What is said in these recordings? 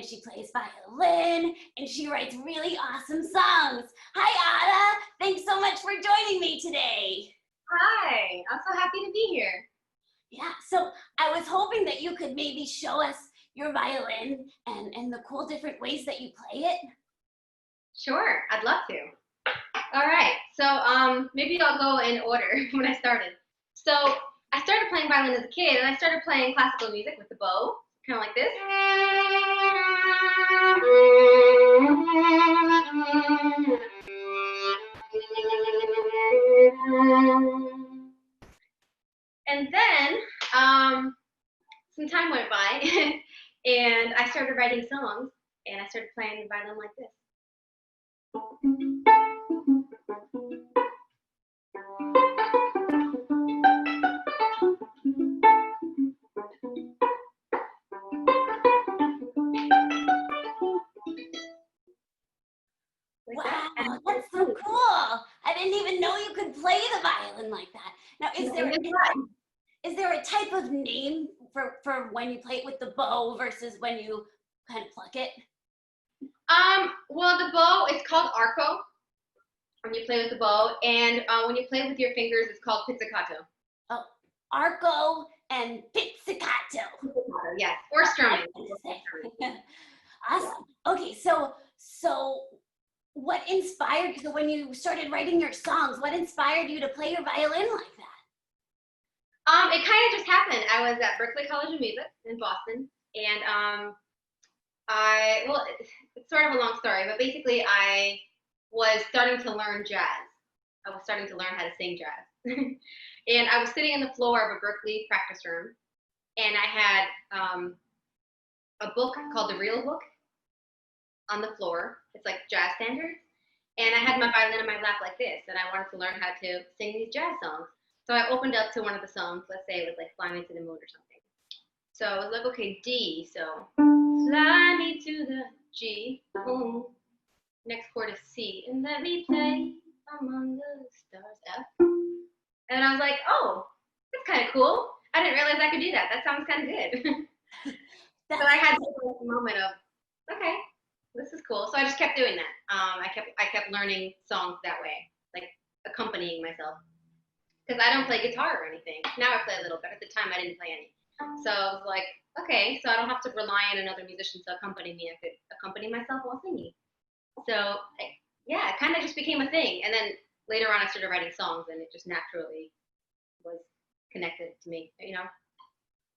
she plays violin, and she writes really awesome songs. Hi, Ada. Thanks so much for joining me today. Hi, I'm so happy to be here. Yeah, so I was hoping that you could maybe show us your violin and the cool different ways that you play it. Sure, I'd love to. All right, so maybe I'll go in order when I started. So I started playing violin as a kid, and I started playing classical music with the bow, kind of like this. And then some time went by, and I started writing songs, and I started playing the violin like this. Wow, that's so cool. I didn't even know you could play the violin like that. Now, is there a type of name for when you play it with the bow versus when you kind of pluck it? Well, the bow is called arco when you play with the bow, and when you play with your fingers, it's called pizzicato. Oh, arco and pizzicato. Yes, or strumming. Awesome. Okay, so what inspired you? So when you started writing your songs, what inspired you to play your violin like that? It kind of just happened. I was at Berklee College of Music in Boston, and it's sort of a long story, but basically I was starting to learn jazz. I was starting to learn how to sing jazz. And I was sitting on the floor of a Berklee practice room, and I had a book called The Real Book on the floor. It's like jazz standards. And I had my violin in my lap like this, and I wanted to learn how to sing these jazz songs. So I opened up to one of the songs. Let's say it was like Fly Me to the Moon or something. So I was like, okay, D. So fly me to the G. Boom. Next chord is C. And let me play among the stars, F. And I was like, oh, that's kind of cool. I didn't realize I could do that. That sounds kind of good. So I had this moment of, okay, this is cool. So I just kept doing that. I kept learning songs that way, like accompanying myself. Because I don't play guitar or anything. Now I play a little bit. At the time, I didn't play any. So I was like, okay, so I don't have to rely on another musician to accompany me. I could accompany myself while singing. So yeah, it kind of just became a thing. And then later on, I started writing songs, and it just naturally was connected to me, you know?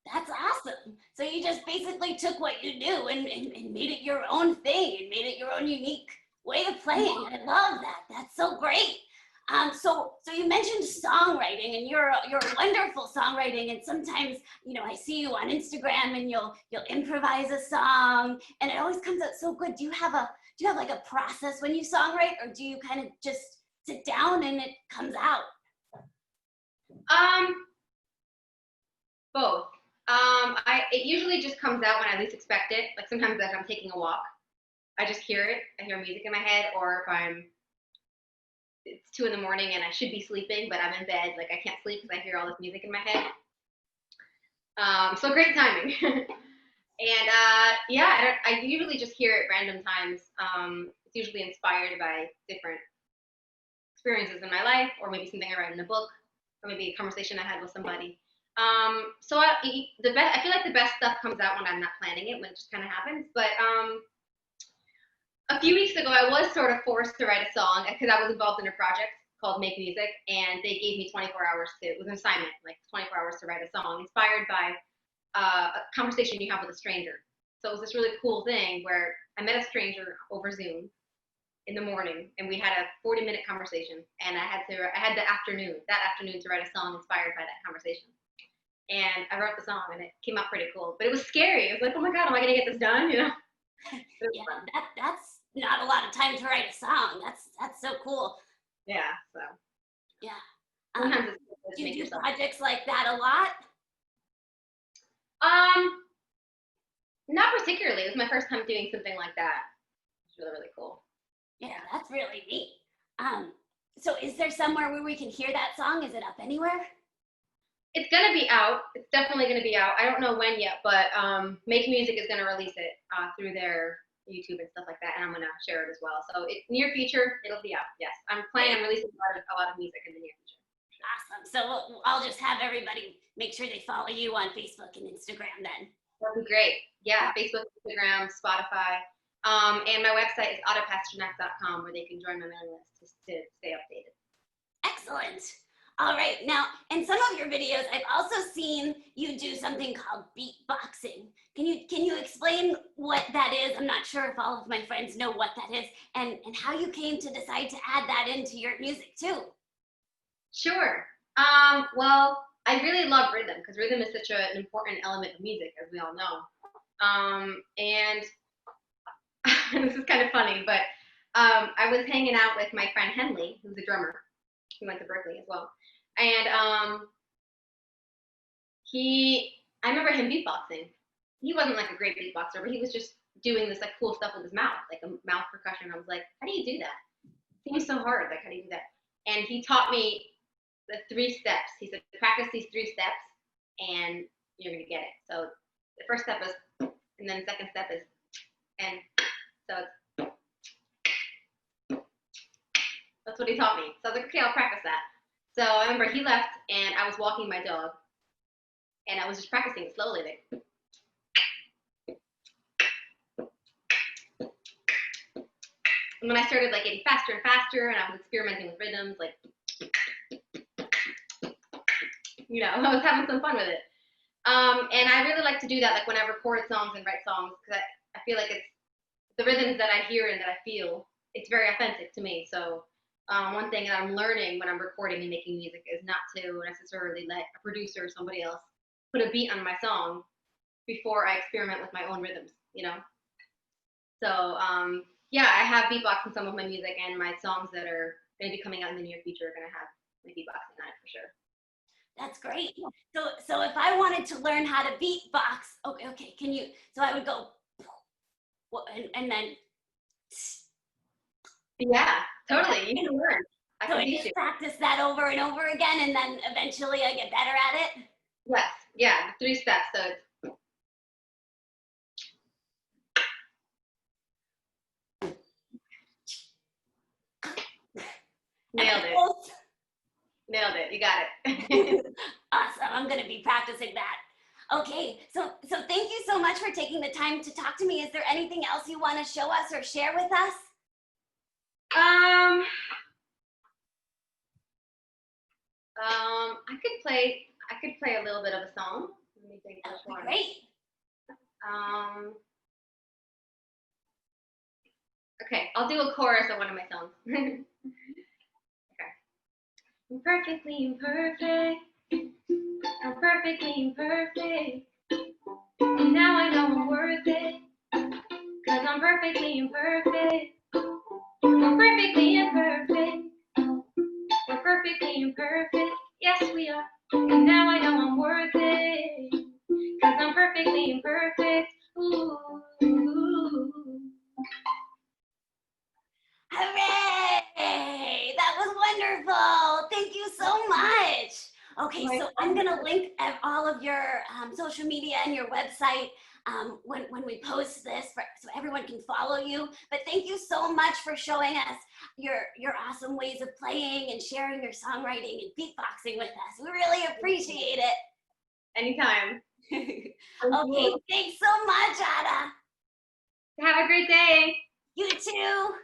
That's awesome. So you just basically took what you do and made it your own thing and made it your own unique way of playing. I love that. That's so great. So you mentioned songwriting, and you're a wonderful songwriting. And sometimes, you know, I see you on Instagram, and you'll improvise a song, and it always comes out so good. Do you have like a process when you songwrite, or do you kind of just sit down and it comes out? Both. It usually just comes out when I least expect it. Like sometimes if I'm taking a walk, I just hear it. I hear music in my head, or if it's 2 a.m. and I should be sleeping, but I'm in bed, like I can't sleep because I hear all this music in my head. So great timing. And yeah, I usually just hear it random times. It's usually inspired by different experiences in my life, or maybe something I read in a book, or maybe a conversation I had with somebody. So I feel like the best stuff comes out when I'm not planning it, when it just kind of happens. But a few weeks ago, I was sort of forced to write a song because I was involved in a project called Make Music, and they gave me 24 hours it was an assignment, like 24 hours to write a song inspired by a conversation you have with a stranger. So it was this really cool thing where I met a stranger over Zoom in the morning, and we had a 40-minute conversation, and I had that afternoon to write a song inspired by that conversation. And I wrote the song, and it came out pretty cool. But it was scary. It was like, oh my God, am I gonna get this done? You know? Yeah, that's not a lot of time to write a song. That's so cool. Yeah. So. Yeah. Do you do projects like that a lot? Not particularly. It was my first time doing something like that. It's really, really cool. Yeah, that's really neat. So is there somewhere where we can hear that song? Is it up anywhere? It's gonna be out. It's definitely gonna be out. I don't know when yet, but Make Music is gonna release it through their YouTube and stuff like that, and I'm gonna share it as well. So near future, it'll be out. Yes, I'm planning on releasing a lot of music in the near future. Awesome. So I'll just have everybody make sure they follow you on Facebook and Instagram then. That'd be great. Yeah, Facebook, Instagram, Spotify. And my website is adapasternak.com where they can join my mailing list to stay updated. Excellent. All right. Now, in some of your videos, I've also seen you do something called beatboxing. Can you explain what that is? I'm not sure if all of my friends know what that is, and how you came to decide to add that into your music too. Sure. Well, I really love rhythm because rhythm is such an important element of music, as we all know. And this is kind of funny, but I was hanging out with my friend Henley, who's a drummer. He went to Berkeley as well. And I remember him beatboxing. He wasn't like a great beatboxer, but he was just doing this like cool stuff with his mouth, like a mouth percussion. I was like, how do you do that? It seems so hard. Like, how do you do that? And he taught me the 3 steps. He said, practice these 3 steps and you're going to get it. So the first step is, and then the second step is, and so it's, that's what he taught me. So I was like, okay, I'll practice that. So I remember he left and I was walking my dog and I was just practicing it slowly. Like, and then I started like getting faster and faster and I was experimenting with rhythms, like, you know, I was having some fun with it. And I really like to do that, like when I record songs and write songs, because I feel like it's the rhythms that I hear and that I feel, it's very authentic to me. So one thing that I'm learning when I'm recording and making music is not to necessarily let a producer or somebody else put a beat on my song before I experiment with my own rhythms, you know? So yeah, I have beatbox in some of my music, and my songs that are going to be coming out in the near future are going to have my beatboxing on it for sure. That's great. So if I wanted to learn how to beatbox, okay, can you? So I would go, and then. Yeah, totally. You can learn. So I just practice that over and over again, and then eventually I get better at it. Yes. Yeah. The 3 steps. So it's. Nailed it. Nailed it. You got it. Awesome. I'm going to be practicing that. Okay. So thank you so much for taking the time to talk to me. Is there anything else you want to show us or share with us? I could play a little bit of a song. Let me think which one. Great. Okay, I'll do a chorus of one of my songs. Okay. I'm perfectly imperfect. I'm perfectly imperfect. And now I know I'm worth it. 'Cause I'm perfectly imperfect. I'm perfectly imperfect. We're perfectly imperfect. Yes, we are. And now I know I'm worth it. 'Cause I'm perfectly imperfect. Ooh. Hooray! That was wonderful. Thank you so much. Okay, so I'm going to link all of your social media and your website when we post this so everyone can follow you. But thank you so much for showing us your awesome ways of playing and sharing your songwriting and beatboxing with us. We really appreciate it. Anytime. Okay, thanks so much, Ada. Have a great day. You too.